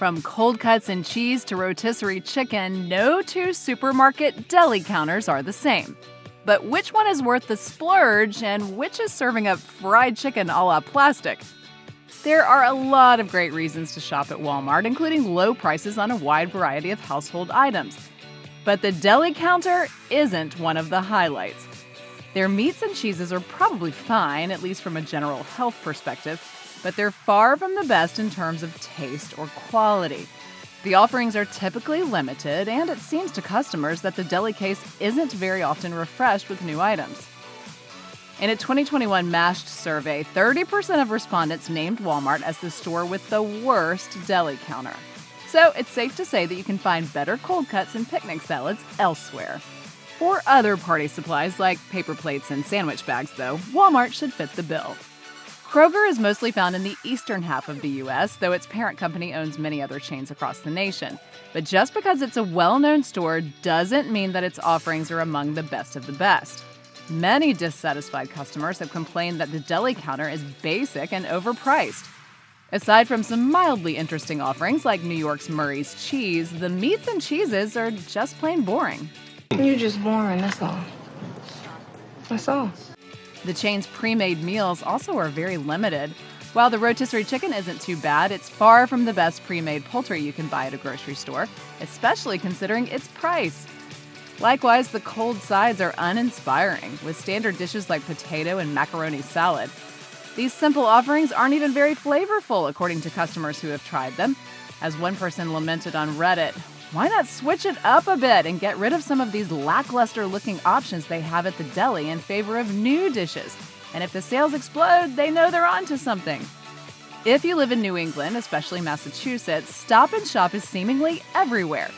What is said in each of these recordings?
From cold cuts and cheese to rotisserie chicken, no two supermarket deli counters are the same. But which one is worth the splurge and which is serving up fried chicken a la plastic? There are a lot of great reasons to shop at Walmart, including low prices on a wide variety of household items. But the deli counter isn't one of the highlights. Their meats and cheeses are probably fine, at least from a general health perspective, but they're far from the best in terms of taste or quality. The offerings are typically limited, and it seems to customers that the deli case isn't very often refreshed with new items. In a 2021 MASH survey, 30% of respondents named Walmart as the store with the worst deli counter. So it's safe to say that you can find better cold cuts and picnic salads elsewhere. For other party supplies like paper plates and sandwich bags, though, Walmart should fit the bill. Kroger is mostly found in the eastern half of the U.S., though its parent company owns many other chains across the nation. But just because it's a well-known store doesn't mean that its offerings are among the best of the best. Many dissatisfied customers have complained that the deli counter is basic and overpriced. Aside from some mildly interesting offerings like New York's Murray's cheese, the meats and cheeses are just plain boring. You're just boring, that's all. That's all. The chain's pre-made meals also are very limited. While the rotisserie chicken isn't too bad, it's far from the best pre-made poultry you can buy at a grocery store, especially considering its price. Likewise, the cold sides are uninspiring, with standard dishes like potato and macaroni salad. These simple offerings aren't even very flavorful, according to customers who have tried them. As one person lamented on Reddit, why not switch it up a bit and get rid of some of these lackluster-looking options they have at the deli in favor of new dishes? And if the sales explode, they know they're onto something. If you live in New England, especially Massachusetts, Stop and Shop is seemingly everywhere.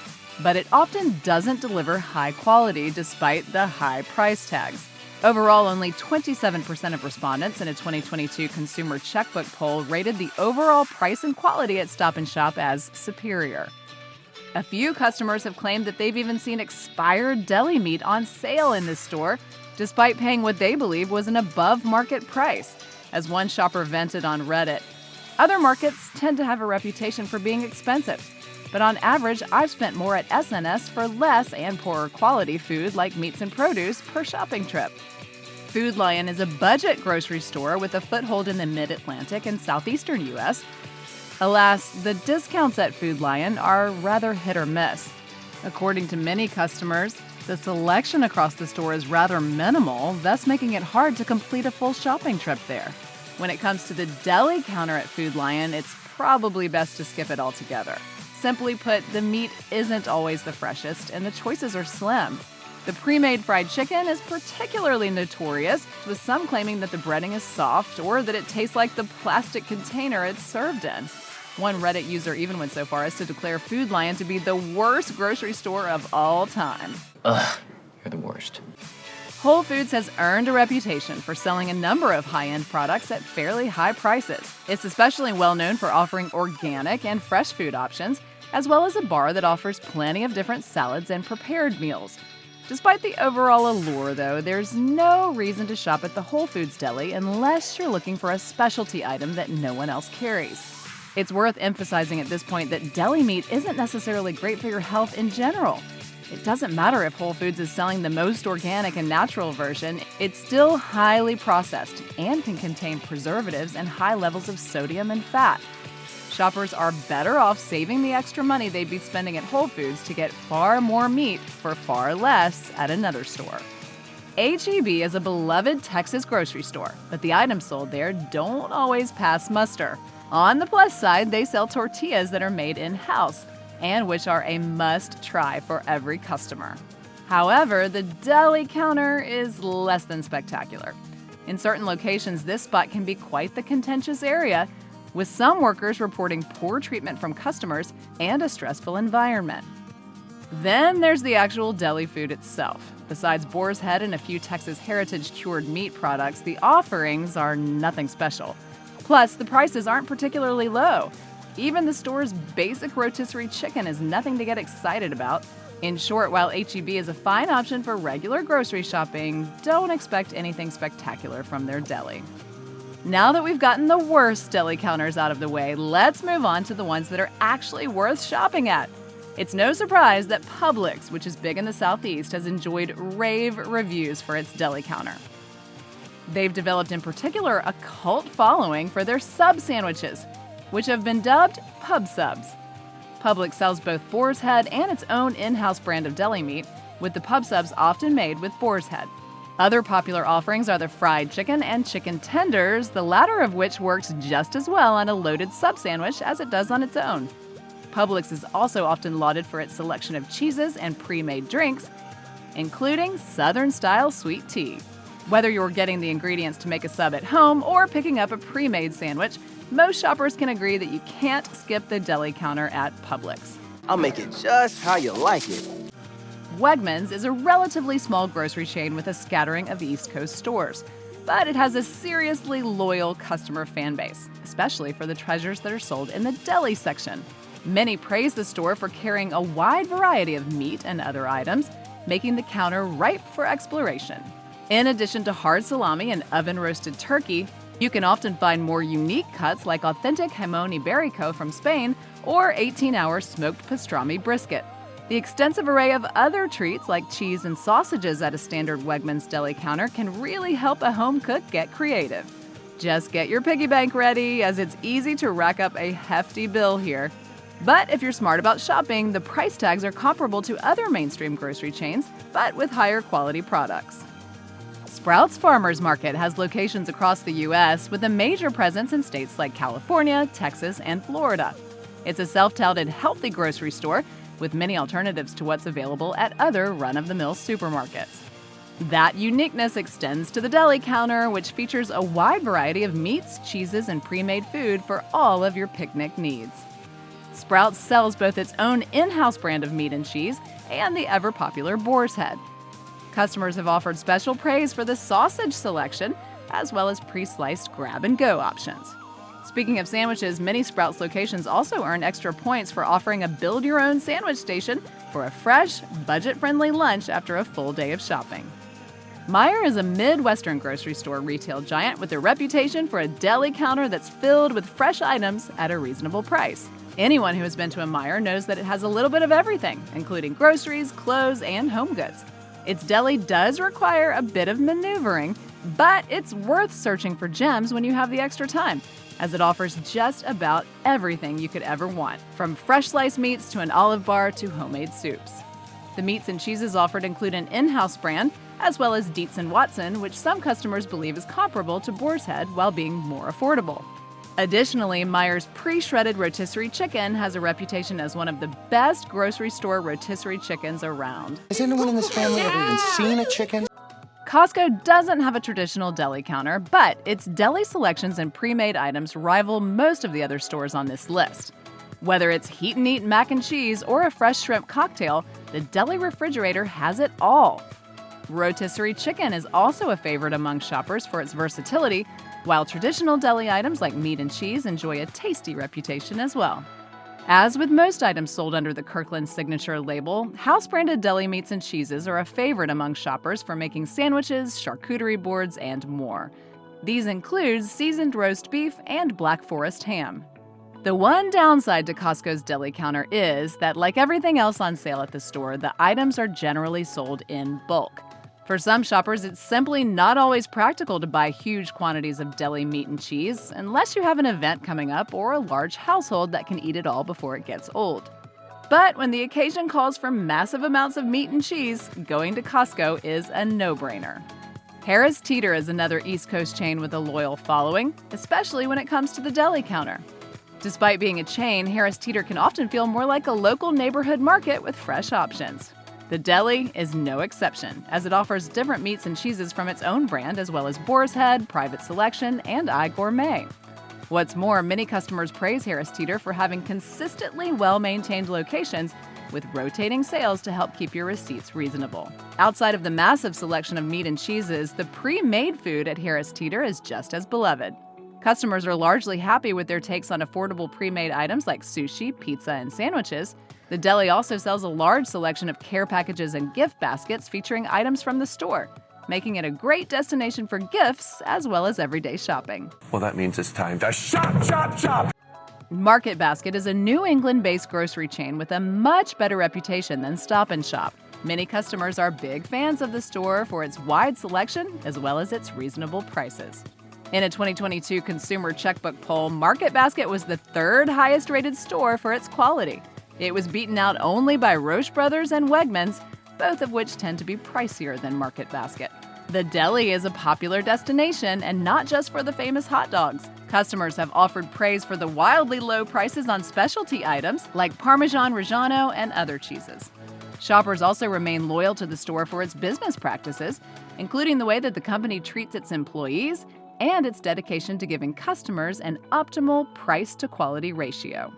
But it often doesn't deliver high quality despite the high price tags. Overall, only 27% of respondents in a 2022 Consumer Checkbook poll rated the overall price and quality at Stop and Shop as superior. A few customers have claimed that they've even seen expired deli meat on sale in this store, despite paying what they believe was an above-market price. As one shopper vented on Reddit, other markets tend to have a reputation for being expensive. But on average, I've spent more at SNS for less and poorer quality food like meats and produce per shopping trip. Food Lion is a budget grocery store with a foothold in the mid-Atlantic and southeastern U.S., Alas, the discounts at Food Lion are rather hit or miss. According to many customers, the selection across the store is rather minimal, thus making it hard to complete a full shopping trip there. When it comes to the deli counter at Food Lion, it's probably best to skip it altogether. Simply put, the meat isn't always the freshest, and the choices are slim. The pre-made fried chicken is particularly notorious, with some claiming that the breading is soft or that it tastes like the plastic container it's served in. One Reddit user even went so far as to declare Food Lion to be the worst grocery store of all time. Ugh, you're the worst. Whole Foods has earned a reputation for selling a number of high-end products at fairly high prices. It's especially well known for offering organic and fresh food options, as well as a bar that offers plenty of different salads and prepared meals. Despite the overall allure, though, there's no reason to shop at the Whole Foods deli unless you're looking for a specialty item that no one else carries. It's worth emphasizing at this point that deli meat isn't necessarily great for your health in general. It doesn't matter if Whole Foods is selling the most organic and natural version, it's still highly processed and can contain preservatives and high levels of sodium and fat. Shoppers are better off saving the extra money they'd be spending at Whole Foods to get far more meat for far less at another store. H-E-B is a beloved Texas grocery store, but the items sold there don't always pass muster. On the plus side, they sell tortillas that are made in-house, and which are a must-try for every customer. However, the deli counter is less than spectacular. In certain locations, this spot can be quite the contentious area, with some workers reporting poor treatment from customers and a stressful environment. Then there's the actual deli food itself. Besides boar's head and a few Texas Heritage cured meat products, the offerings are nothing special. Plus, the prices aren't particularly low. Even the store's basic rotisserie chicken is nothing to get excited about. In short, while H-E-B is a fine option for regular grocery shopping, don't expect anything spectacular from their deli. Now that we've gotten the worst deli counters out of the way, let's move on to the ones that are actually worth shopping at. It's no surprise that Publix, which is big in the Southeast, has enjoyed rave reviews for its deli counter. They've developed in particular a cult following for their sub sandwiches, which have been dubbed Pub Subs. Publix sells both boar's head and its own in-house brand of deli meat, with the Pub Subs often made with boar's head. Other popular offerings are the fried chicken and chicken tenders, the latter of which works just as well on a loaded sub sandwich as it does on its own. Publix is also often lauded for its selection of cheeses and pre-made drinks, including Southern-style sweet tea. Whether you're getting the ingredients to make a sub at home or picking up a pre-made sandwich, most shoppers can agree that you can't skip the deli counter at Publix. I'll make it just how you like it. Wegmans is a relatively small grocery chain with a scattering of East Coast stores, but it has a seriously loyal customer fan base, especially for the treasures that are sold in the deli section. Many praise the store for carrying a wide variety of meat and other items, making the counter ripe for exploration. In addition to hard salami and oven-roasted turkey, you can often find more unique cuts like authentic jamón ibérico from Spain or 18-hour smoked pastrami brisket. The extensive array of other treats like cheese and sausages at a standard Wegmans deli counter can really help a home cook get creative. Just get your piggy bank ready, as it's easy to rack up a hefty bill here. But if you're smart about shopping, the price tags are comparable to other mainstream grocery chains, but with higher quality products. Sprouts Farmers Market has locations across the U.S. with a major presence in states like California, Texas, and Florida. It's a self-touted healthy grocery store with many alternatives to what's available at other run-of-the-mill supermarkets. That uniqueness extends to the deli counter, which features a wide variety of meats, cheeses, and pre-made food for all of your picnic needs. Sprouts sells both its own in-house brand of meat and cheese and the ever-popular boar's head. Customers have offered special praise for the sausage selection, as well as pre-sliced grab-and-go options. Speaking of sandwiches, many Sprouts locations also earn extra points for offering a build-your-own sandwich station for a fresh, budget-friendly lunch after a full day of shopping. Meijer is a Midwestern grocery store retail giant with a reputation for a deli counter that's filled with fresh items at a reasonable price. Anyone who has been to a Meijer knows that it has a little bit of everything, including groceries, clothes, and home goods. Its deli does require a bit of maneuvering, but it's worth searching for gems when you have the extra time, as it offers just about everything you could ever want, from fresh sliced meats to an olive bar to homemade soups. The meats and cheeses offered include an in-house brand, as well as Dietz & Watson, which some customers believe is comparable to Boar's Head while being more affordable. Additionally, Meijer's pre-shredded rotisserie chicken has a reputation as one of the best grocery store rotisserie chickens around. Has anyone in this family ever even seen a chicken? Costco doesn't have a traditional deli counter, but its deli selections and pre-made items rival most of the other stores on this list. Whether it's heat-and-eat mac and cheese or a fresh shrimp cocktail, the deli refrigerator has it all. Rotisserie chicken is also a favorite among shoppers for its versatility, while traditional deli items like meat and cheese enjoy a tasty reputation as well. As with most items sold under the Kirkland Signature label, house-branded deli meats and cheeses are a favorite among shoppers for making sandwiches, charcuterie boards, and more. These include seasoned roast beef and Black Forest ham. The one downside to Costco's deli counter is that, like everything else on sale at the store, the items are generally sold in bulk. For some shoppers, it's simply not always practical to buy huge quantities of deli meat and cheese unless you have an event coming up or a large household that can eat it all before it gets old. But when the occasion calls for massive amounts of meat and cheese, going to Costco is a no-brainer. Harris Teeter is another East Coast chain with a loyal following, especially when it comes to the deli counter. Despite being a chain, Harris Teeter can often feel more like a local neighborhood market with fresh options. The deli is no exception, as it offers different meats and cheeses from its own brand, as well as Boar's Head, Private Selection, and iGourmet. What's more, many customers praise Harris Teeter for having consistently well-maintained locations with rotating sales to help keep your receipts reasonable. Outside of the massive selection of meat and cheeses, the pre-made food at Harris Teeter is just as beloved. Customers are largely happy with their takes on affordable pre-made items like sushi, pizza, and sandwiches. The deli also sells a large selection of care packages and gift baskets featuring items from the store. making it a great destination for gifts as well as everyday shopping. Well, that means it's time to shop, shop, shop! Market Basket is a New England-based grocery chain with a much better reputation than Stop & Shop. Many customers are big fans of the store for its wide selection as well as its reasonable prices. In a 2022 Consumer Checkbook poll, Market Basket was the third highest-rated store for its quality. It was beaten out only by Roche Brothers and Wegmans, both of which tend to be pricier than Market Basket. The Deli is a popular destination, and not just for the famous hot dogs. Customers have offered praise for the wildly low prices on specialty items like Parmesan Reggiano and other cheeses. Shoppers also remain loyal to the store for its business practices, including the way that the company treats its employees and its dedication to giving customers an optimal price-to-quality ratio.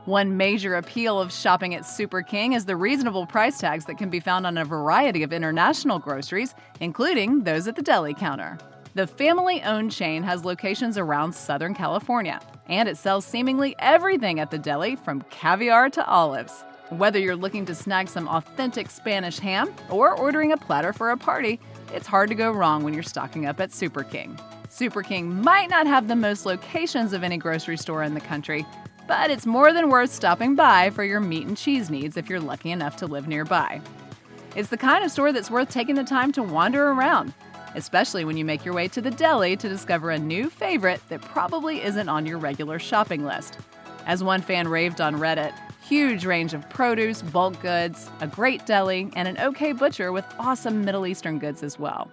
One major appeal of shopping at Super King is the reasonable price tags that can be found on a variety of international groceries, including those at the deli counter. The family-owned chain has locations around Southern California, and it sells seemingly everything at the deli from caviar to olives. Whether you're looking to snag some authentic Spanish ham or ordering a platter for a party, it's hard to go wrong when you're stocking up at Super King. Super King might not have the most locations of any grocery store in the country, but it's more than worth stopping by for your meat and cheese needs if you're lucky enough to live nearby. It's the kind of store that's worth taking the time to wander around, especially when you make your way to the deli to discover a new favorite that probably isn't on your regular shopping list. As one fan raved on Reddit, huge range of produce, bulk goods, a great deli, and an okay butcher with awesome Middle Eastern goods as well.